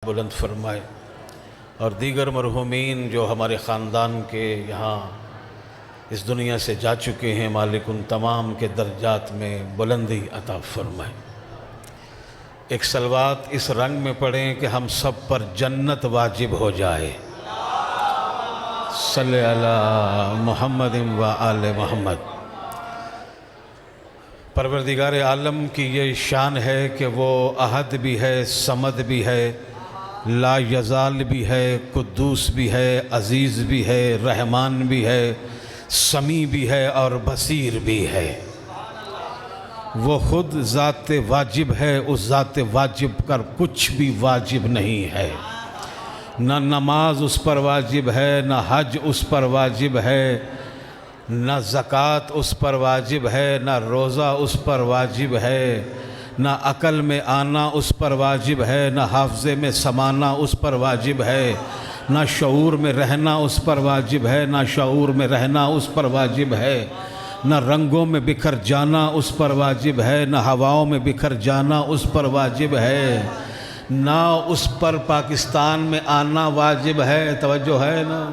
بلند فرمائے، اور دیگر مرحومین جو ہمارے خاندان کے یہاں اس دنیا سے جا چکے ہیں، مالک ان تمام کے درجات میں بلندی عطا فرمائے۔ ایک صلوات اس رنگ میں پڑھیں کہ ہم سب پر جنت واجب ہو جائے۔ صلی علی محمد و آل محمد۔ پروردگار عالم کی یہ شان ہے کہ وہ احد بھی ہے، صمد بھی ہے، لا یزال بھی ہے، قدوس بھی ہے، عزیز بھی ہے، رحمان بھی ہے، سمیع بھی ہے اور بصیر بھی ہے۔ وہ خود ذات واجب ہے، اس ذات واجب کا کچھ بھی واجب نہیں ہے۔ نہ نماز اس پر واجب ہے، نہ حج اس پر واجب ہے، نہ زکوٰۃ اس پر واجب ہے، نہ روزہ اس پر واجب ہے، نہ عقل میں آنا اس پر واجب ہے، نہ حافظے میں سمانا اس پر واجب ہے، نہ شعور میں رہنا اس پر واجب ہے، نہ شعور میں رہنا اس پر واجب ہے، نہ رنگوں میں بکھر جانا اس پر واجب ہے، نہ ہواؤں میں بکھر جانا اس پر واجب ہے، نہ اس پر پاکستان میں آنا واجب ہے، توجہ ہے نا،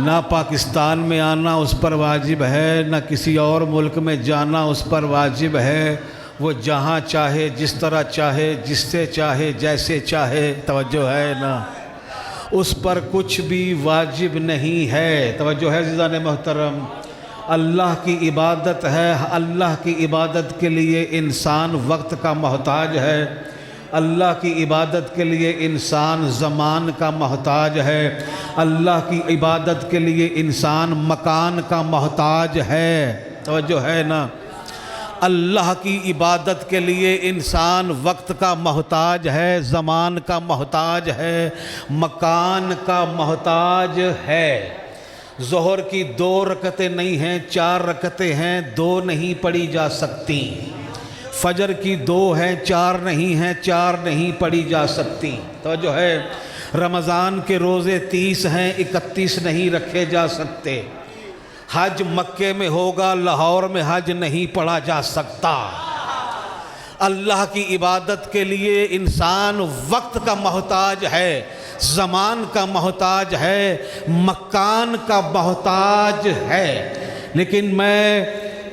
نہ پاکستان میں آنا اس پر واجب ہے، نہ کسی اور ملک میں جانا اس پر واجب ہے۔ وہ جہاں چاہے، جس طرح چاہے، جس سے چاہے، جیسے چاہے، توجہ ہے نا، اس پر کچھ بھی واجب نہیں ہے۔ توجہ ہے عزیزان محترم، اللہ کی عبادت ہے۔ اللہ کی عبادت کے لیے انسان وقت کا محتاج ہے، اللہ کی عبادت کے لیے انسان زمان کا محتاج ہے، اللہ کی عبادت کے لیے انسان مکان کا محتاج ہے۔ توجہ ہے نا، اللہ کی عبادت کے لیے انسان وقت کا محتاج ہے، زمان کا محتاج ہے، مکان کا محتاج ہے۔ ظہر کی 2 رکعتیں نہیں ہیں، 4 رکعتیں ہیں، 2 نہیں پڑھی جا سکتی۔ فجر کی 2 ہیں، 4 نہیں ہیں، 4 نہیں پڑھی جا سکتی۔ توجہ ہے، رمضان کے روزے 30 ہیں، 31 نہیں رکھے جا سکتے۔ حج مکے میں ہوگا، لاہور میں حج نہیں پڑھا جا سکتا۔ اللہ کی عبادت کے لیے انسان وقت کا محتاج ہے، زمان کا محتاج ہے، مکان کا محتاج ہے۔ لیکن میں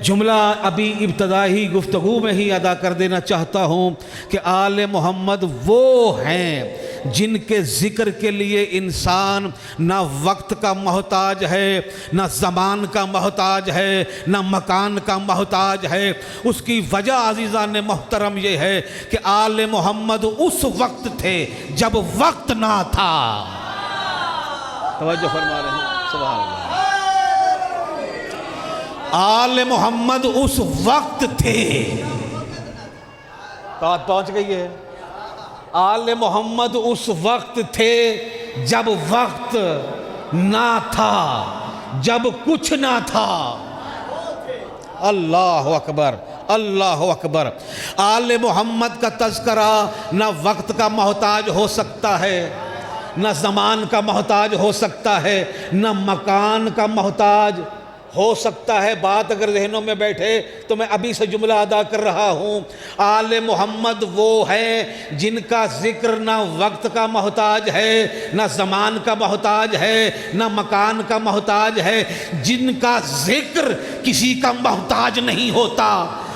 جملہ ابھی ابتدائی گفتگو میں ہی ادا کر دینا چاہتا ہوں کہ آل محمد وہ ہیں جن کے ذکر کے لیے انسان نہ وقت کا محتاج ہے، نہ زمان کا محتاج ہے، نہ مکان کا محتاج ہے۔ اس کی وجہ عزیزان محترم یہ ہے کہ آل محمد اس وقت تھے جب وقت نہ تھا۔ توجہ فرما رہے ہیں، سبحان اللہ۔ آل محمد اس وقت تھے، بات پہنچ گئی ہے، آل محمد اس وقت تھے جب وقت نہ تھا، جب کچھ نہ تھا۔ اللہ اکبر، اللہ اکبر۔ آل محمد کا تذکرہ نہ وقت کا محتاج ہو سکتا ہے، نہ زمان کا محتاج ہو سکتا ہے، نہ مکان کا محتاج ہو سکتا ہے۔ بات اگر ذہنوں میں بیٹھے تو میں ابھی سے جملہ ادا کر رہا ہوں، آل محمد وہ ہیں جن کا ذکر نہ وقت کا محتاج ہے، نہ زمان کا محتاج ہے، نہ مکان کا محتاج ہے، جن کا ذکر کسی کا محتاج نہیں ہوتا،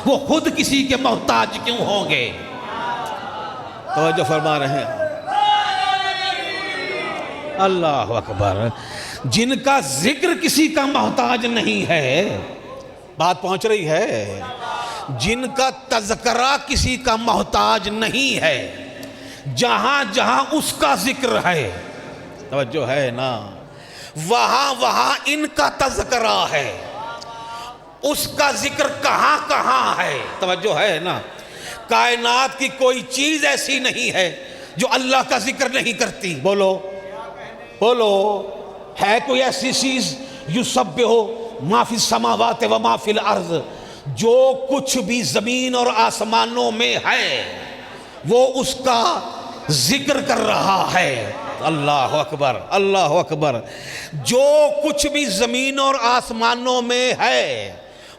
وہ خود کسی کے محتاج کیوں ہوں گے؟ توجہ فرما رہے ہیں، اللہ اکبر۔ جن کا ذکر کسی کا محتاج نہیں ہے، بات پہنچ رہی ہے، جن کا تذکرہ کسی کا محتاج نہیں ہے، جہاں جہاں اس کا ذکر ہے، توجہ ہے نا، وہاں وہاں ان کا تذکرہ ہے۔ اس کا ذکر کہاں کہاں ہے، توجہ ہے نا۔ کائنات کی کوئی چیز ایسی نہیں ہے جو اللہ کا ذکر نہیں کرتی۔ بولو بولو، ہے کوئی ایسی چیز یسبح ما فی السماوات و ما فی الارض، جو کچھ بھی زمین اور آسمانوں میں ہے وہ اس کا ذکر کر رہا ہے؟ اللہ اکبر، اللہ اکبر۔ جو کچھ بھی زمین اور آسمانوں میں ہے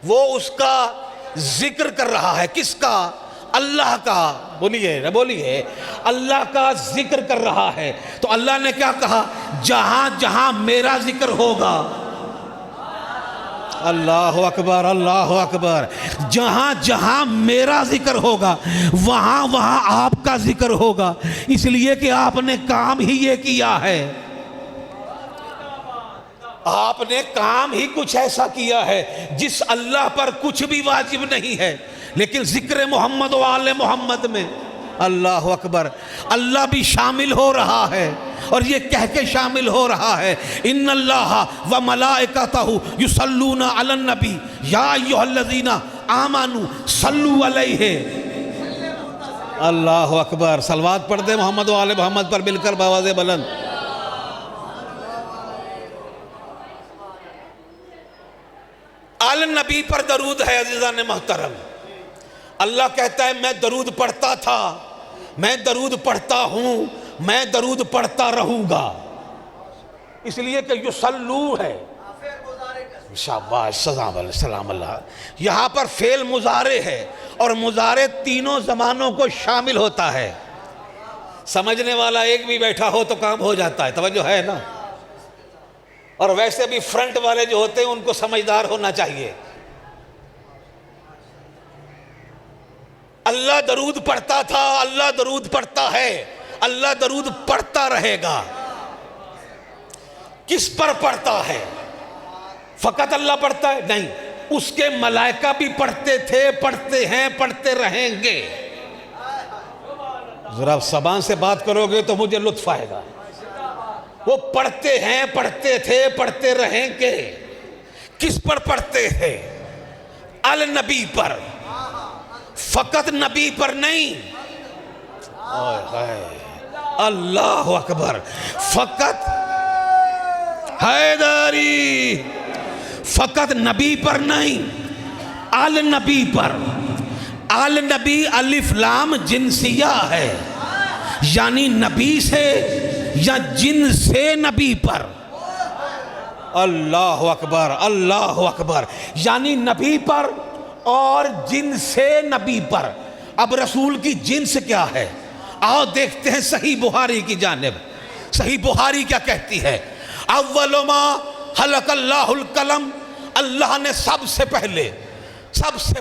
وہ اس کا ذکر کر رہا ہے۔ کس کا؟ اللہ کا، بولیے اللہ کا ذکر کر رہا ہے، تو اللہ نے کیا کہا؟ جہاں جہاں میرا ذکر ہوگا، اللہ اکبر اللہ اکبر، جہاں جہاں میرا ذکر ہوگا وہاں وہاں آپ کا ذکر ہوگا، اس لیے کہ آپ نے کام ہی یہ کیا ہے، آپ نے کام ہی کچھ ایسا کیا ہے جس اللہ پر کچھ بھی واجب نہیں ہے، لیکن ذکر محمد و آل محمد میں اللہ اکبر اللہ بھی شامل ہو رہا ہے، اور یہ کہہ کے شامل ہو رہا ہے ان اللہ و ملائکتہ یصلون علی النبی یا ایھا الذین آمنوا صلوا علیہ، اللہ اکبر، صلوات پڑھ دے محمد و آل محمد پر مل کر بآواز بلند۔ آل نبی پر درود ہے عزیزان محترم، اللہ کہتا ہے میں درود پڑھتا تھا، میں درود پڑھتا ہوں، میں درود پڑھتا رہوں گا، اس لیے کہ یصلو ہے، شاباش سلام اللہ، یہاں پر فعل مضارع ہے، اور مضارع تینوں زمانوں کو شامل ہوتا ہے، سمجھنے والا ایک بھی بیٹھا ہو تو کام ہو جاتا ہے، توجہ ہے نا، اور ویسے بھی فرنٹ والے جو ہوتے ہیں ان کو سمجھدار ہونا چاہیے۔ اللہ درود پڑھتا تھا، اللہ درود پڑھتا ہے، اللہ درود پڑھتا رہے گا، کس پر پڑھتا ہے؟ فقط اللہ پڑھتا ہے؟ نہیں، اس کے ملائکہ بھی پڑھتے تھے، پڑھتے ہیں، پڑھتے رہیں گے۔ ذرا زبان سے بات کرو گے تو مجھے لطف آئے گا، وہ پڑھتے ہیں، پڑھتے تھے، پڑھتے رہیں گے، کس پر پڑھتے ہیں؟ النبی پر، فقط نبی پر نہیں، اللہ اکبر، فقط حیدری، فقط نبی پر نہیں، النبی پر، النبی الف لام جنسیہ ہے، یعنی نبی سے یا جن سے نبی پر، اللہ اکبر اللہ اکبر، یعنی نبی پر اور جن سے نبی پر۔ اب رسول کی جنس کیا ہے؟ آؤ دیکھتے ہیں صحیح بخاری کی جانب، صحیح بخاری کیا کہتی ہے؟ اول ما خلق اللہ القلم، اللہ نے سب سے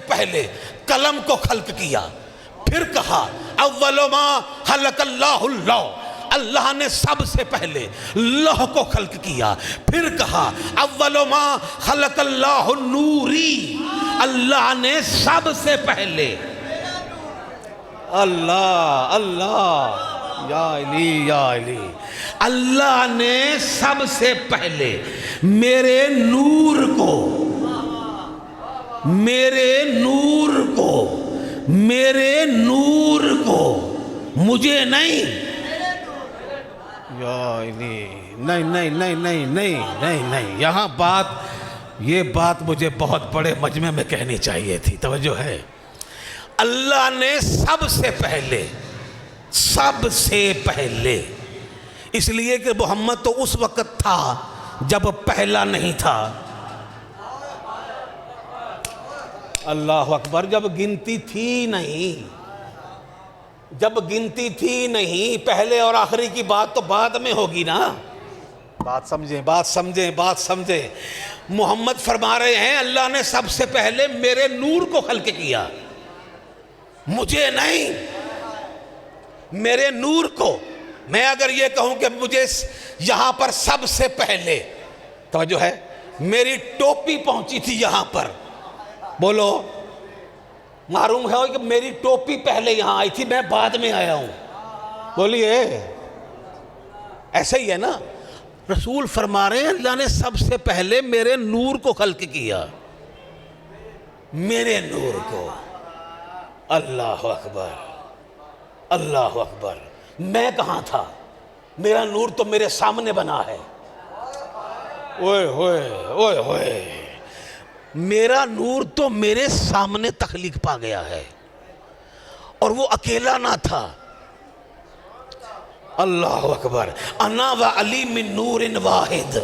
پہلے قلم کو خلق کیا، پھر کہا اول ما خلق اللہ اللوح، اللہ نے سب سے پہلے لوح کو خلق کیا، پھر کہا اول ما خلق اللہ النوری، اللہ نے سب سے پہلے، اللہ اللہ یا علی یا علی، اللہ نے سب سے پہلے میرے نور کو، مجھے نہیں، یا علی، نہیں، یہاں یہ بات مجھے بہت بڑے مجمع میں کہنی چاہیے تھی، توجہ ہے، اللہ نے سب سے پہلے، اس لیے کہ محمد تو اس وقت تھا جب پہلا نہیں تھا، اللہ اکبر، جب گنتی تھی نہیں، پہلے اور آخری کی بات تو بعد میں ہوگی نا، بات سمجھیں، محمد فرما رہے ہیں اللہ نے سب سے پہلے میرے نور کو خلق کیا، مجھے نہیں، میرے نور کو۔ میں اگر یہ کہوں کہ مجھے یہاں پر سب سے پہلے، توجہ ہے، میری ٹوپی پہنچی تھی یہاں پر، بولو، معلوم ہے کہ میری ٹوپی پہلے یہاں آئی تھی، میں بعد میں آیا ہوں، بولیے، ایسا ہی ہے نا، رسول فرما رہے ہیں اللہ نے سب سے پہلے میرے نور کو خلق کیا، میرے نور کو، اللہ اکبر اللہ اکبر، میں کہاں تھا؟ میرا نور تو میرے سامنے بنا ہے، اوئے ہوئے، میرا نور تو میرے سامنے تخلیق پا گیا ہے، اور وہ اکیلا نہ تھا، اللہ اکبر، انا و علی من نور واحد،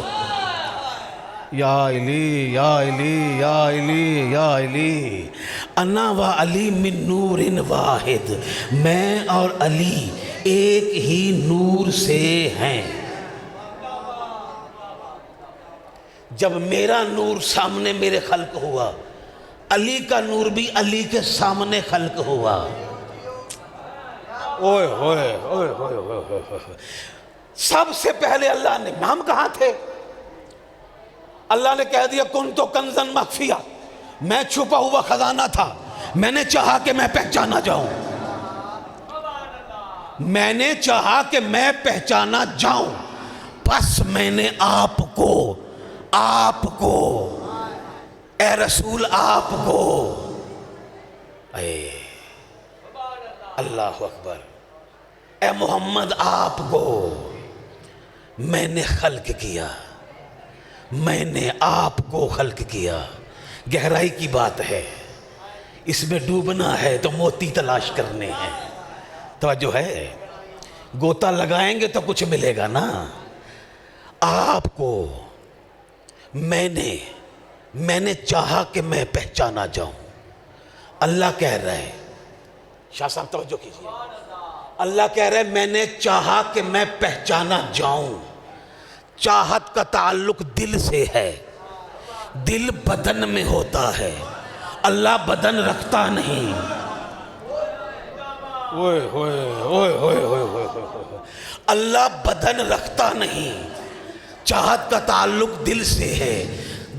یا علی یا علی یا علی یا علی، انا و علی من نور واحد، میں اور علی ایک ہی نور سے ہیں۔ جب میرا نور سامنے میرے خلق ہوا، علی کا نور بھی علی کے سامنے خلق ہوا۔ اوئے ہوئے اوئے ہوئے ہوئے، سب سے پہلے اللہ نے، ہم کہاں تھے؟ اللہ نے کہہ دیا کن تو کنزن مخفیہ، میں چھپا ہوا خزانہ تھا، میں نے چاہا کہ میں پہچانا جاؤں، میں نے چاہا کہ میں پہچانا جاؤں، بس میں نے آپ کو اے رسول آپ کو، اے اللہ اکبر، اے محمد آپ کو میں نے خلق کیا، میں نے آپ کو خلق کیا۔ گہرائی کی بات ہے، اس میں ڈوبنا ہے تو موتی تلاش کرنے ہیں۔ توجہ ہے، گوتا لگائیں گے تو کچھ ملے گا نا۔ آپ کو میں نے چاہا کہ میں پہچانا جاؤں۔ اللہ کہہ رہا ہے، شاہ صاحب توجہ کیجئے، اللہ کہہ رہا ہے میں نے چاہا کہ میں پہچانا جاؤں۔ چاہت کا تعلق دل سے ہے، دل بدن میں ہوتا ہے، اللہ بدن رکھتا نہیں۔ اللہ بدن رکھتا نہیں، چاہت کا تعلق دل سے ہے۔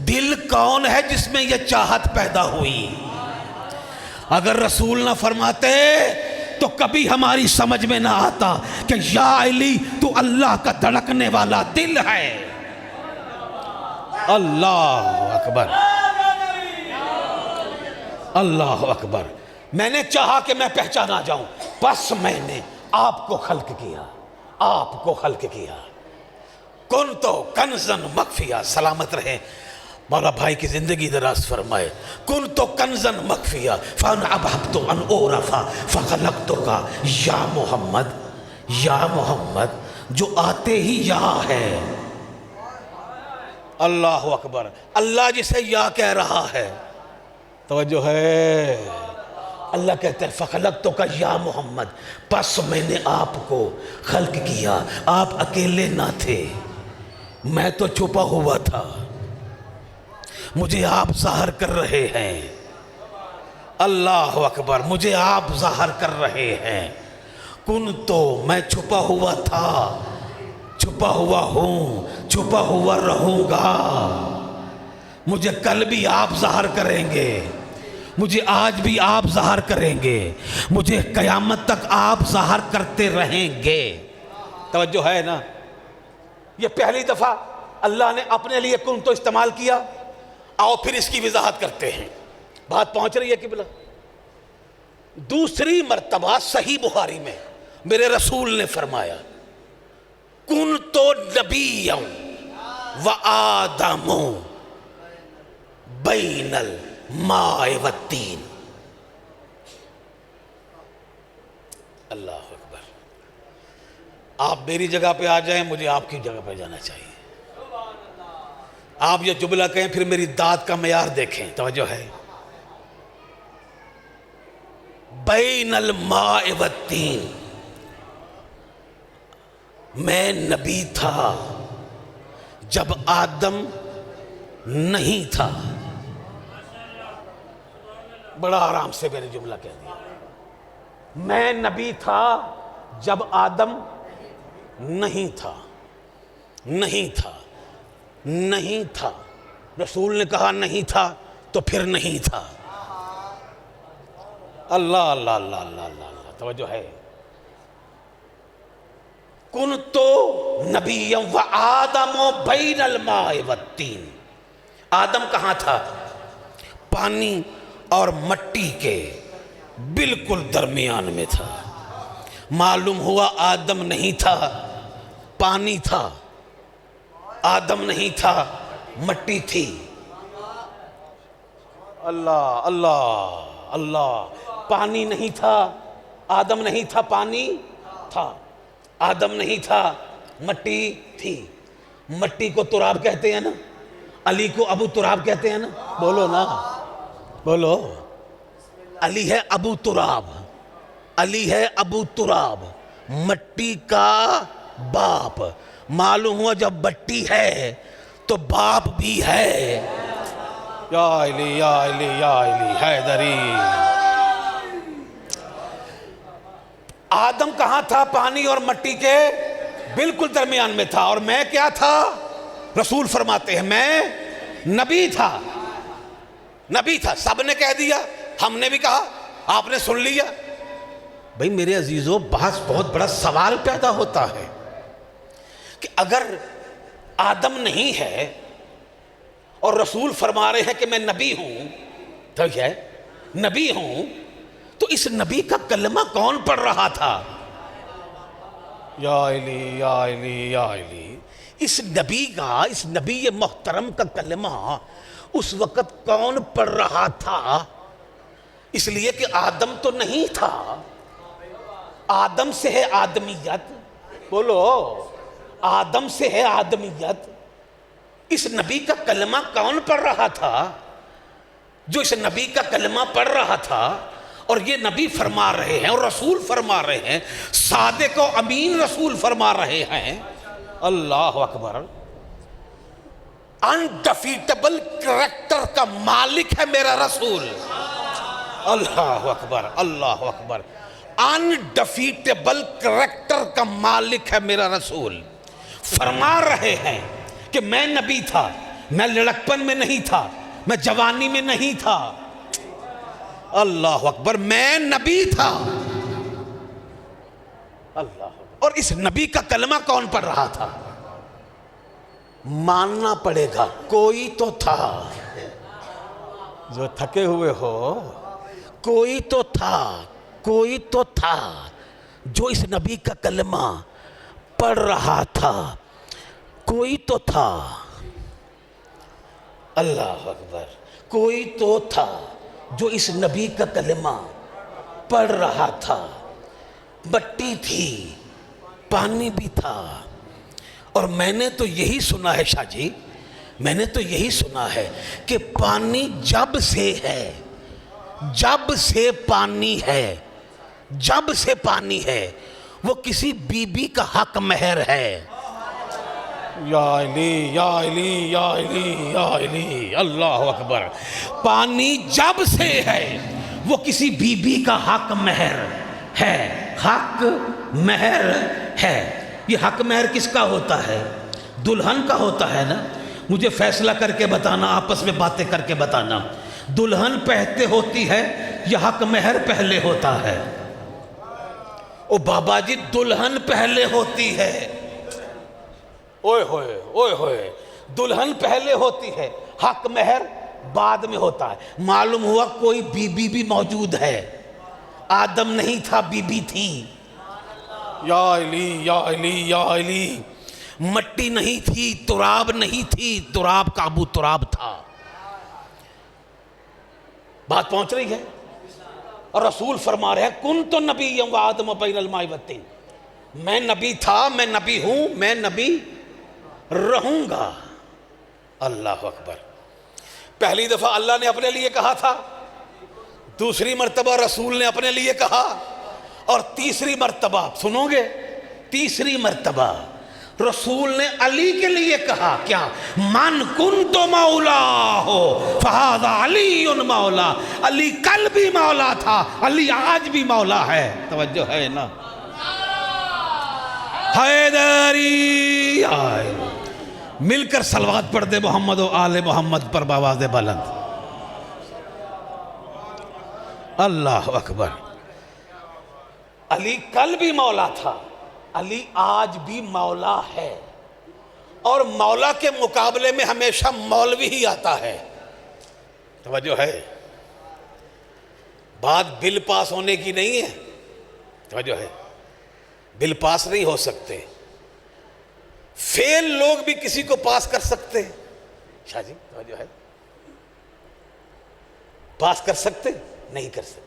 دل کون ہے جس میں یہ چاہت پیدا ہوئی؟ اگر رسول نہ فرماتے تو کبھی ہماری سمجھ میں نہ آتا کہ یا علی تو اللہ کا دھڑکنے والا دل ہے۔ اللہ اکبر، اللہ اکبر۔ میں نے چاہا کہ میں پہچانا جاؤں، بس میں نے آپ کو خلق کیا، آپ کو خلق کیا۔ کن تو کنزن مخفیہ، سلامت رہے، مولا بھائی کی زندگی دراز فرمائے۔ کن تو کنزن مخفیہ فان ابحبت ان اعرف فخلقتک یا محمد، یا محمد جو آتے ہی یا ہے۔ اللہ اکبر، اللہ جسے یا کہہ رہا ہے، توجہ ہے، اللہ کہتے ہیں فخلقتک یا محمد، پس میں نے آپ کو خلق کیا۔ آپ اکیلے نہ تھے، میں تو چھپا ہوا تھا، مجھے آپ ظاہر کر رہے ہیں۔ اللہ اکبر، مجھے آپ ظاہر کر رہے ہیں۔ کن تو میں چھپا ہوا تھا، چھپا ہوا ہوں، چھپا ہوا رہوں گا۔ مجھے کل بھی آپ ظاہر کریں گے، مجھے آج بھی آپ ظاہر کریں گے، مجھے قیامت تک آپ ظاہر کرتے رہیں گے۔ توجہ ہے نا؟ یہ پہلی دفعہ اللہ نے اپنے لیے کن تو استعمال کیا۔ آؤ پھر اس کی وضاحت کرتے ہیں، بات پہنچ رہی ہے قبلہ۔ دوسری مرتبہ صحیح بخاری میں میرے رسول نے فرمایا کن تو نبی و آدم بین الماء والتین۔ اللہ اکبر، آپ میری جگہ پہ آ جائیں، مجھے آپ کی جگہ پہ جانا چاہیے۔ آپ یہ جملہ کہیں پھر میری داد کا معیار دیکھیں، توجہ ہے۔ بین الماء والتین، میں نبی تھا جب آدم نہیں تھا۔ بڑا آرام سے میں نے جملہ کہہ دیا، میں نبی تھا جب آدم نہیں تھا، نہیں تھا، نہیں تھا۔ رسول نے کہا نہیں تھا تو پھر نہیں تھا۔ اللہ اللہ اللہ اللہ اللہ، توجہ ہے۔ کن تو نبی و آدم بین الماء والتین، آدم کہاں تھا؟ پانی اور مٹی کے بالکل درمیان میں تھا۔ معلوم ہوا آدم نہیں تھا، پانی تھا، آدم نہیں تھا، مٹی تھی۔ اللہ اللہ اللہ، پانی نہیں تھا، آدم نہیں تھا، پانی تھا، آدم نہیں تھا، مٹی تھی۔ مٹی کو تراب کہتے ہیں نا، علی کو ابو تراب کہتے ہیں نا، بولو نا، بولو۔ علی ہے ابو تراب، علی ہے ابو تراب، مٹی کا باپ۔ معلوم ہوا جب مٹی ہے تو باپ بھی ہے۔ یا علی یا علی یا علی حیدری۔ آدم کہاں تھا؟ پانی اور مٹی کے بالکل درمیان میں تھا۔ اور میں کیا تھا؟ رسول فرماتے ہیں میں نبی تھا، نبی تھا۔ سب نے کہہ دیا، ہم نے بھی کہا، آپ نے سن لیا۔ بھئی میرے عزیزو، بہت بڑا سوال پیدا ہوتا ہے کہ اگر آدم نہیں ہے اور رسول فرما رہے ہیں کہ میں نبی ہوں، تو ہے نبی ہوں، تو اس نبی کا کلمہ کون پڑھ رہا تھا؟ یا علی یا علی یا علی۔ اس نبی محترم کا کلمہ اس وقت کون پڑھ رہا تھا؟ اس لیے کہ آدم تو نہیں تھا، آدم سے ہے آدمیت، بولو آدم سے ہے آدمیت۔ اس نبی کا کلمہ کون پڑھ رہا تھا؟ جو اس نبی کا کلمہ پڑھ رہا تھا، اور یہ نبی فرما رہے ہیں اور رسول فرما رہے ہیں، صادق و امین رسول فرما رہے ہیں۔ اللہ اکبر۔ انڈیفیٹیبل کریکٹر کا مالک ہے میرا رسول۔ اللہ اکبر اللہ اکبر۔ انڈیفیٹیبل کریکٹر کا مالک ہے میرا رسول۔ فرما رہے ہیں کہ میں نبی تھا، میں لڑکپن میں نہیں تھا، میں جوانی میں نہیں تھا۔ اللہ اکبر، میں نبی تھا۔ اللہ، اور اس نبی کا کلمہ کون پڑھ رہا تھا؟ ماننا پڑے گا کوئی تو تھا، جو تھکے ہوئے ہو، کوئی تو تھا، کوئی تو تھا جو اس نبی کا کلمہ پڑھ رہا تھا، کوئی تو تھا۔ اللہ اکبر، کوئی تو تھا جو اس نبی کا کلمہ پڑھ رہا تھا۔ مٹی تھی، پانی بھی تھا، اور میں نے تو یہی سنا ہے شاہ جی، میں نے تو یہی سنا ہے کہ پانی جب سے ہے، جب سے پانی ہے، جب سے پانی ہے، وہ کسی بی بی کا حق مہر ہے۔ یا علی یا علی یا علی یا علی۔ اللہ اکبر۔ پانی جب سے ہے وہ کسی بی بی کا حق مہر ہے، حق مہر ہے۔ یہ حق مہر کس کا ہوتا ہے؟ دلہن کا ہوتا ہے نا؟ مجھے فیصلہ کر کے بتانا، آپس میں باتیں کر کے بتانا، دلہن پہتے ہوتی ہے یا حق مہر پہلے ہوتا ہے؟ او بابا جی، دلہن پہلے ہوتی ہے۔ اوئے ہوئے اوئے ہوئے، دلہن پہلے ہوتی ہے، حق مہر بعد میں ہوتا ہے۔ معلوم ہوا کوئی بی بی بھی موجود ہے، آدم نہیں تھا، بی بی تھی۔ یا علی یا علی یا علی۔ مٹی نہیں تھی، تراب نہیں تھی، تراب کا ابو تراب تھا۔ بات پہنچ رہی ہے؟ اور رسول فرما رہے ہیں کنت نبی و آدم بین الماء والطین، میں نبی تھا، میں نبی ہوں، میں نبی رہوں گا۔ اللہ اکبر۔ پہلی دفعہ اللہ نے اپنے لیے کہا تھا، دوسری مرتبہ رسول نے اپنے لیے کہا، اور تیسری مرتبہ سنو گے، تیسری مرتبہ رسول نے علی کے لیے کہا کیا؟ من کنت مولا ہو فہذا علی مولا۔ علی کل بھی مولا تھا، علی آج بھی مولا ہے۔ توجہ ہے نا؟ حیدری آئے، مل کر صلوات پڑھ دے محمد و آل محمد پر بآواز بلند۔ اللہ اکبر۔ علی کل بھی مولا تھا، علی آج بھی مولا ہے، اور مولا کے مقابلے میں ہمیشہ مولوی ہی آتا ہے۔ توجہ ہے؟ بات بل پاس ہونے کی نہیں ہے، توجہ ہے؟ بل پاس نہیں ہو سکتے، فیل لوگ بھی کسی کو پاس کر سکتے ہیں۔ شاہ جی توجہ ہے؟ پاس کر سکتے؟ نہیں کر سکتے۔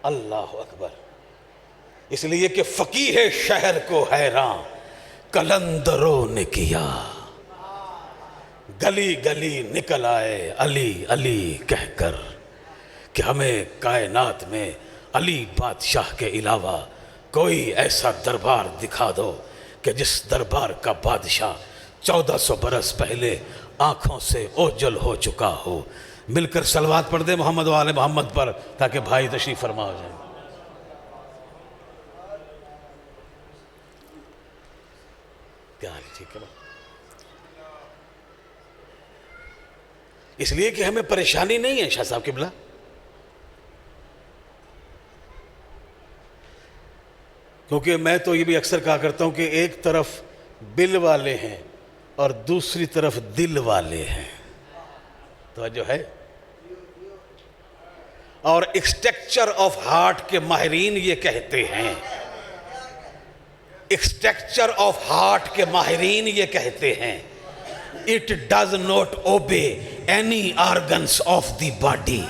اللہ اکبر۔ اس لیے کہ فقیہ شہر کو حیران قلندروں نے کیا، گلی گلی نکل آئے علی علی کہہ کر، کہ ہمیں کائنات میں علی بادشاہ کے علاوہ کوئی ایسا دربار دکھا دو کہ جس دربار کا بادشاہ 1400 برس پہلے آنکھوں سے اوجل ہو چکا ہو. مل کر صلوات پڑھ دے محمد و آل محمد پر تاکہ بھائی تشریف فرما ہو جائیں. کیا حال ہے؟ ٹھیک ہے. اس لیے کہ ہمیں پریشانی نہیں ہے شاہ صاحب قبلہ. کیونکہ میں تو یہ بھی اکثر کہا کرتا ہوں کہ ایک طرف بل والے ہیں اور دوسری طرف دل والے ہیں. توجہ ہے. اور اسٹرکچر آف ہارٹ کے ماہرین یہ کہتے ہیں، اسٹرکچر آف ہارٹ کے ماہرین یہ کہتے ہیں it does not obey any organs of the body,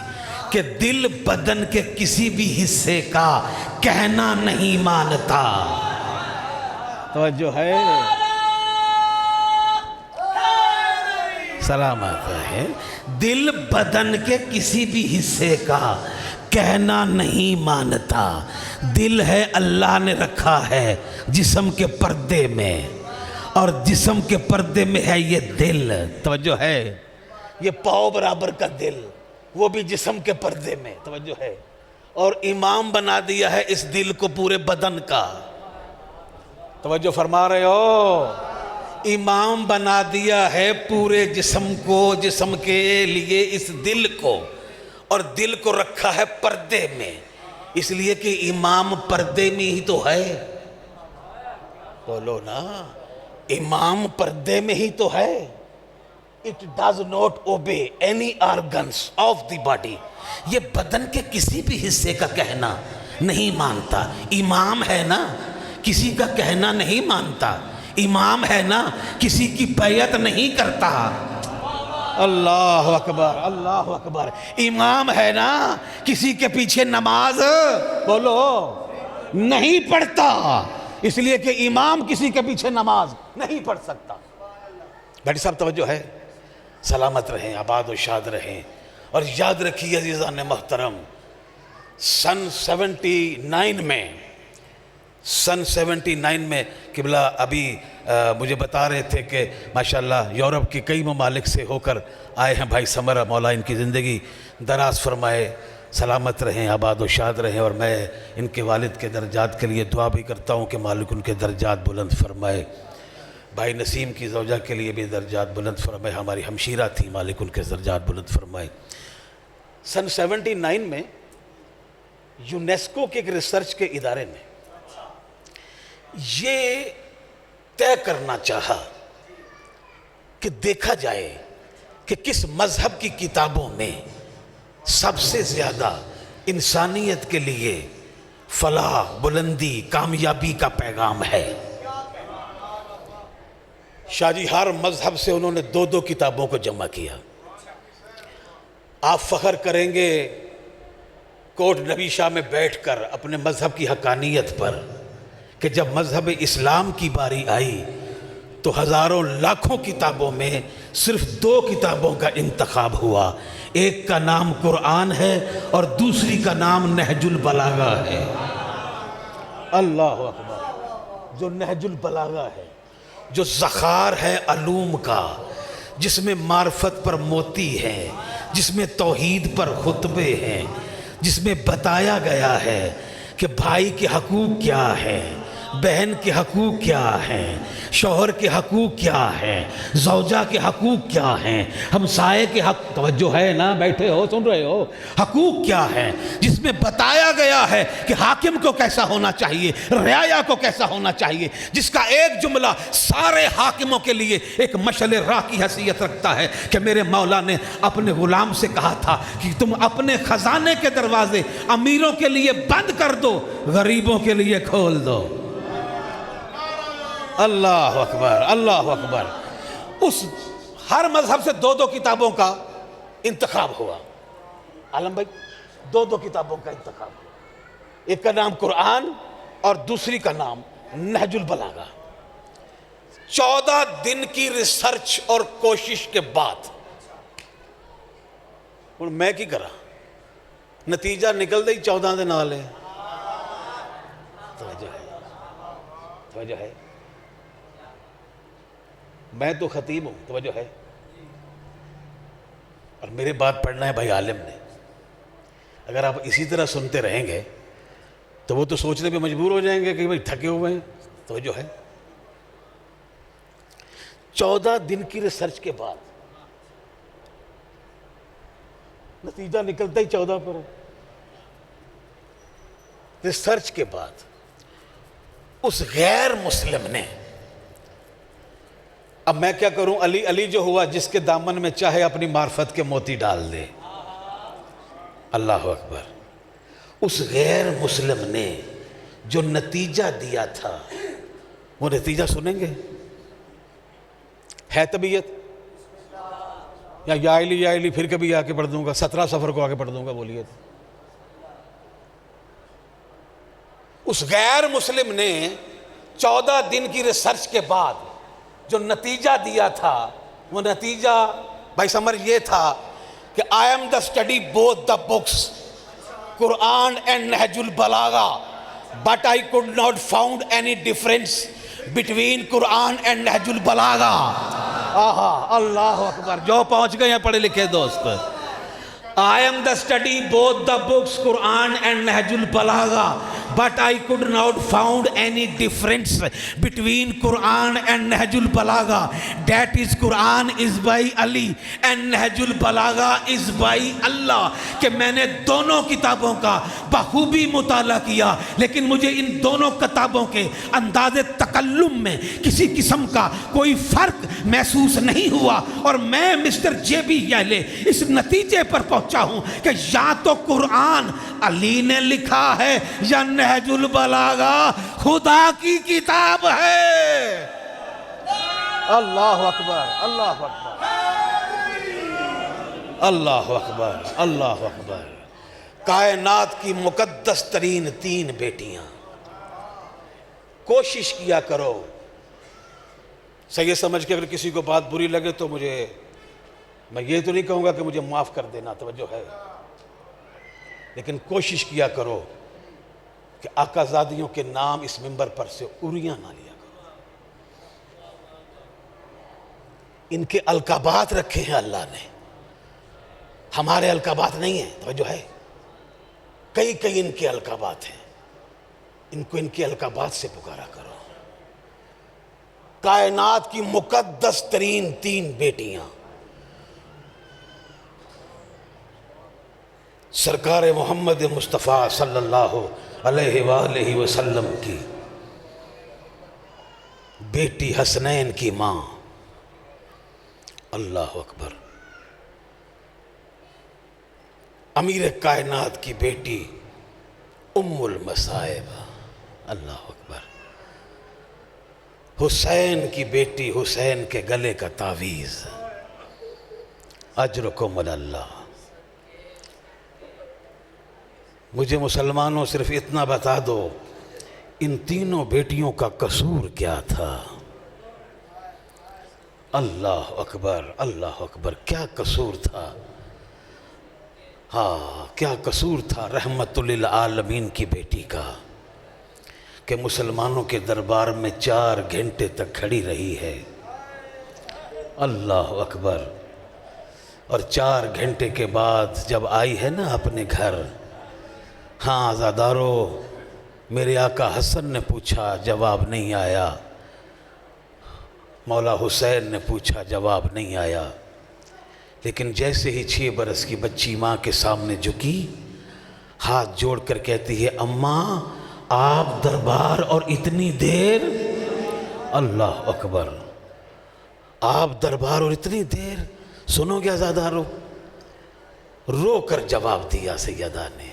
کہ دل بدن کے کسی بھی حصے کا کہنا نہیں مانتا. توجہ ہے. سلامت ہے. دل بدن کے کسی بھی حصے کا کہنا نہیں مانتا. دل ہے اللہ نے رکھا ہے جسم کے پردے میں، اور جسم کے پردے میں ہے یہ دل. توجہ ہے. یہ پاؤ برابر کا دل، وہ بھی جسم کے پردے میں. توجہ ہے. اور امام بنا دیا ہے اس دل کو پورے بدن کا. توجہ فرما رہے ہو. امام بنا دیا ہے پورے جسم کو، جسم کے لیے اس دل کو، اور دل کو رکھا ہے پردے میں. اس لیے کہ امام پردے میں ہی تو ہے. بولو نا، امام پردے میں ہی تو ہے. It does not obey any organs of the body. یہ بدن کے کسی بھی حصے کا کہنا نہیں مانتا. امام ہے نا، کسی کا کہنا نہیں مانتا. امام ہے نا، کسی کی بیعت نہیں کرتا. اللہ اکبر، اللہ اکبر. امام ہے نا، کسی کے پیچھے نماز بولو نہیں پڑھتا. اس لیے کہ امام کسی کے پیچھے نماز نہیں پڑھ سکتا. بھائی صاحب توجہ ہے. سلامت رہیں، آباد و شاد رہیں. اور یاد رکھیے عزیزان محترم، سن 79 میں قبلہ ابھی مجھے بتا رہے تھے کہ ماشاءاللہ یورپ کی کئی ممالک سے ہو کر آئے ہیں بھائی سمرہ. مولا ان کی زندگی دراز فرمائے، سلامت رہیں، آباد و شاد رہیں. اور میں ان کے والد کے درجات کے لیے دعا بھی کرتا ہوں کہ مالک ان کے درجات بلند فرمائے. بھائی نسیم کی زوجہ کے لیے بھی درجات بلند فرمائے. ہماری ہمشیرہ تھی، مالک ان کے درجات بلند فرمائے. سن 79 میں یونیسکو کے ایک ریسرچ کے ادارے نے یہ طے کرنا چاہا کہ دیکھا جائے کہ کس مذہب کی کتابوں میں سب سے زیادہ انسانیت کے لیے فلاح، بلندی، کامیابی کا پیغام ہے. شاہ جی ہر مذہب سے انہوں نے 2 کتابوں کو جمع کیا. آپ فخر کریں گے کوٹ نبی شاہ میں بیٹھ کر اپنے مذہب کی حقانیت پر کہ جب مذہب اسلام کی باری آئی تو ہزاروں لاکھوں کتابوں میں صرف 2 کتابوں کا انتخاب ہوا. ایک کا نام قرآن ہے اور دوسری کا نام نہج البلاغہ ہے. اللہ اکبر. جو نہج البلاغہ ہے، جو ذخار ہے علوم کا، جس میں معرفت پر موتی ہے، جس میں توحید پر خطبے ہیں، جس میں بتایا گیا ہے کہ بھائی کے حقوق کیا ہیں، بہن کے حقوق کیا ہیں، شوہر کے حقوق کیا ہیں، زوجہ کے حقوق کیا ہیں، ہمسائے کے حق. توجہ ہے نا، بیٹھے ہو سن رہے ہو. حقوق کیا ہیں، جس میں بتایا گیا ہے کہ حاکم کو کیسا ہونا چاہیے، رعایا کو کیسا ہونا چاہیے، جس کا ایک جملہ سارے حاکموں کے لیے ایک مشعل راہ کی حیثیت رکھتا ہے کہ میرے مولا نے اپنے غلام سے کہا تھا کہ تم اپنے خزانے کے دروازے امیروں کے لیے بند کر دو، غریبوں کے لیے کھول دو. اللہ اکبر، اللہ اکبر. اس ہر مذہب سے 2 کتابوں کا انتخاب ہوا. عالم بھائی 2 کتابوں کا انتخاب ہوا. ایک کا نام قرآن اور دوسری کا نام نہج البلاغہ. 14 دن کی ریسرچ اور کوشش کے بعد اور میں کی کرا نتیجہ نکل دے 14 دے نال ہے. توجہ ہے. میں تو خطیب ہوں, توجہ ہے, اور میرے بات پڑھنا ہے بھائی عالم نے. اگر آپ اسی طرح سنتے رہیں گے تو وہ تو سوچنے پہ مجبور ہو جائیں گے کہ بھائی تھکے ہوئے ہیں. توجہ ہے. 14 دن کی ریسرچ کے بعد نتیجہ نکلتا ہی 14 پر ہے. ریسرچ کے بعد اس غیر مسلم نے, اب میں کیا کروں, علی جو ہوا جس کے دامن میں چاہے اپنی معرفت کے موتی ڈال دے. اللہ اکبر. اس غیر مسلم نے جو نتیجہ دیا تھا, وہ نتیجہ سنیں گے؟ ہے طبیعت یا علی پھر کبھی آ کے پڑھ دوں گا, 17 سفر کو آ کے پڑھ دوں گا, بولیے. اس غیر مسلم نے 14 دن کی ریسرچ کے بعد جو نتیجہ دیا تھا, وہ نتیجہ بھائی سمر یہ تھا کہ I am the study both the books Quran and Nahj al-Balagha, but I could not found any difference between Quran and Nahj al-Balagha. اللہ اکبر. جو پہنچ گئے ہیں پڑھے لکھے دوست, I am the study both the books Quran and Nahj al-Balagha, but I could not found any difference between Quran and Nahj al-Balagha. That is Quran is by Ali and Nahj al-Balagha is by Allah. کہ میں نے دونوں کتابوں کا بخوبی مطالعہ کیا, لیکن مجھے ان دونوں کتابوں کے انداز تکلم میں کسی قسم کا کوئی فرق محسوس نہیں ہوا, اور میں مسٹر جے بی ییلے اس نتیجے پر پہنچا ہوں کہ یا تو قرآن علی نے لکھا ہے یا نہج البلاغہ خدا کی کتاب ہے. اللہ اکبر, اللہ اکبر, اللہ اکبر, اللہ اکبر. کائنات کی مقدس ترین 3 بیٹیاں. کوشش کیا کرو, صحیح سمجھ کے اگر کسی کو بات بری لگے تو میں یہ تو نہیں کہوں گا کہ مجھے معاف کر دینا, توجہ ہے, لیکن کوشش کیا کرو کہ آقا زادیوں کے نام اس منبر پر سے اریاں نہ لیا کرو. ان کے القابات رکھے ہیں اللہ نے, ہمارے القابات نہیں ہیں, توجہ ہے. کئی ان کے القابات ہیں, ان کو ان کے القابات سے پکارا کرو. کائنات کی مقدس ترین 3 بیٹیاں سرکار محمد مصطفیٰ صلی اللہ علیہ وآلہ وسلم کی بیٹی حسنین کی ماں, اللہ اکبر, امیر کائنات کی بیٹی ام المصائب, اللہ اکبر, حسین کی بیٹی حسین کے گلے کا تعویذ, اجرکم اللہ. مجھے مسلمانوں صرف اتنا بتا دو, ان تینوں بیٹیوں کا قصور کیا تھا؟ اللہ اکبر, اللہ اکبر. کیا قصور تھا؟ ہاں, کیا قصور تھا رحمت للعالمین کی بیٹی کا کہ مسلمانوں کے دربار میں 4 گھنٹے تک کھڑی رہی ہے. اللہ اکبر. اور 4 گھنٹے کے بعد جب آئی ہے نا اپنے گھر, ہاں عزادارو, میرے آقا حسن نے پوچھا, جواب نہیں آیا. مولا حسین نے پوچھا, جواب نہیں آیا. لیکن جیسے ہی 6 برس کی بچی ماں کے سامنے جھکی, ہاتھ جوڑ کر کہتی ہے, اماں آپ دربار اور اتنی دیر. اللہ اکبر. آپ دربار اور اتنی دیر, سنو گے عزادارو. رو کر جواب دیا سیدہ نے,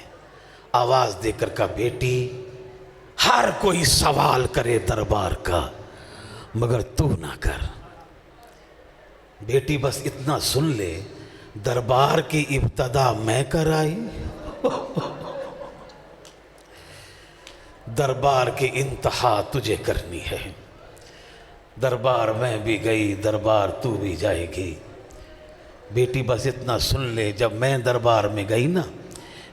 آواز دے کر کہا, بیٹی ہر کوئی سوال کرے دربار کا مگر تو نہ کر. بیٹی بس اتنا سن لے, دربار کی ابتدا میں کر آئی, دربار کی انتہا تجھے کرنی ہے. دربار میں بھی گئی, دربار تو بھی جائے گی. بیٹی بس اتنا سن لے, جب میں دربار میں گئی نا,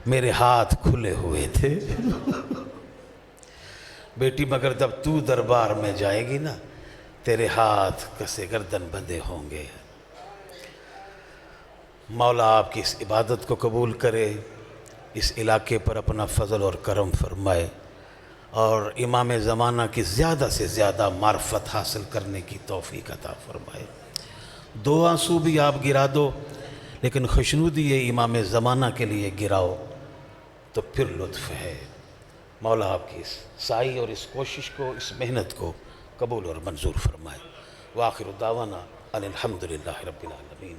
میرے ہاتھ کھلے ہوئے تھے۔ بیٹی مگر جب تو دربار میں جائے گی نا، تیرے ہاتھ کسے گردن بندھے ہوں گے۔ مولا آپ کی اس عبادت کو قبول کرے، اس علاقے پر اپنا فضل اور کرم فرمائے، اور امام زمانہ کی زیادہ سے زیادہ معرفت حاصل کرنے کی توفیق عطا فرمائے۔ دو آنسو بھی آپ گرا دو، لیکن خوشنودی یہ امام زمانہ کے لیے گراؤ تو پھر لطف ہے۔ مولا آپ کی اس سعی اور اس کوشش کو، اس محنت کو قبول اور منظور فرمائے۔ وآخر دعوانا ان الحمدللہ رب العالمین۔